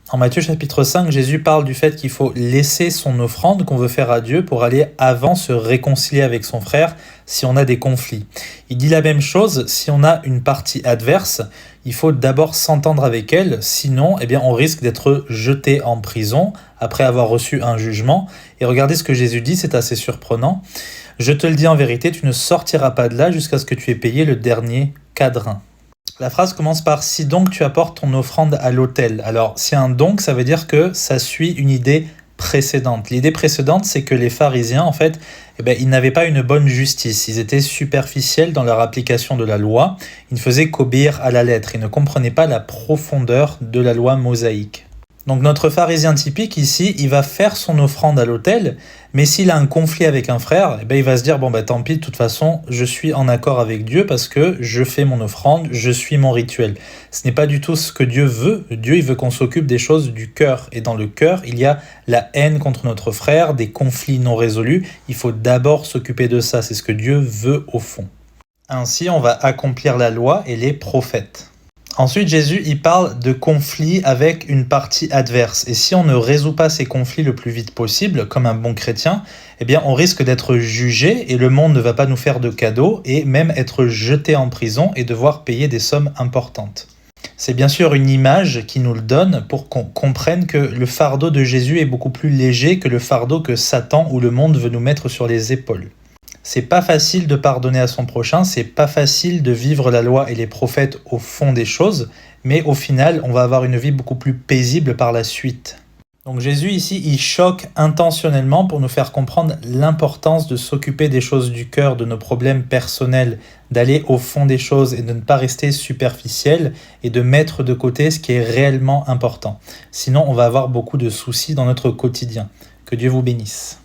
En Matthieu chapitre 5, Jésus parle du fait qu'il faut laisser son offrande qu'on veut faire à Dieu pour aller avant se réconcilier avec son frère si on a des conflits. Il dit la même chose, si on a une partie adverse, il faut d'abord s'entendre avec elle, sinon on risque d'être jeté en prison après avoir reçu un jugement. Et regardez ce que Jésus dit, c'est assez surprenant. Je te le dis en vérité, tu ne sortiras pas de là jusqu'à ce que tu aies payé le dernier quadrin. La phrase commence par « Si donc tu apportes ton offrande à l'autel ». Alors, si un donc, ça veut dire que ça suit une idée précédente. L'idée précédente, c'est que les pharisiens, ils n'avaient pas une bonne justice. Ils étaient superficiels dans leur application de la loi. Ils ne faisaient qu'obéir à la lettre. Ils ne comprenaient pas la profondeur de la loi mosaïque. Donc notre pharisien typique ici, il va faire son offrande à l'autel, mais s'il a un conflit avec un frère, il va se dire tant pis, de toute façon, je suis en accord avec Dieu parce que je fais mon offrande, je suis mon rituel. Ce n'est pas du tout ce que Dieu veut. Dieu, il veut qu'on s'occupe des choses du cœur. Et dans le cœur, il y a la haine contre notre frère, des conflits non résolus. Il faut d'abord s'occuper de ça. C'est ce que Dieu veut au fond. Ainsi, on va accomplir la loi et les prophètes. Ensuite, Jésus, il parle de conflits avec une partie adverse. Et si on ne résout pas ces conflits le plus vite possible, comme un bon chrétien, on risque d'être jugé et le monde ne va pas nous faire de cadeaux et même être jeté en prison et devoir payer des sommes importantes. C'est bien sûr une image qui nous le donne pour qu'on comprenne que le fardeau de Jésus est beaucoup plus léger que le fardeau que Satan ou le monde veut nous mettre sur les épaules. C'est pas facile de pardonner à son prochain, c'est pas facile de vivre la loi et les prophètes au fond des choses, mais au final, on va avoir une vie beaucoup plus paisible par la suite. Donc Jésus ici, il choque intentionnellement pour nous faire comprendre l'importance de s'occuper des choses du cœur, de nos problèmes personnels, d'aller au fond des choses et de ne pas rester superficiel et de mettre de côté ce qui est réellement important. Sinon, on va avoir beaucoup de soucis dans notre quotidien. Que Dieu vous bénisse.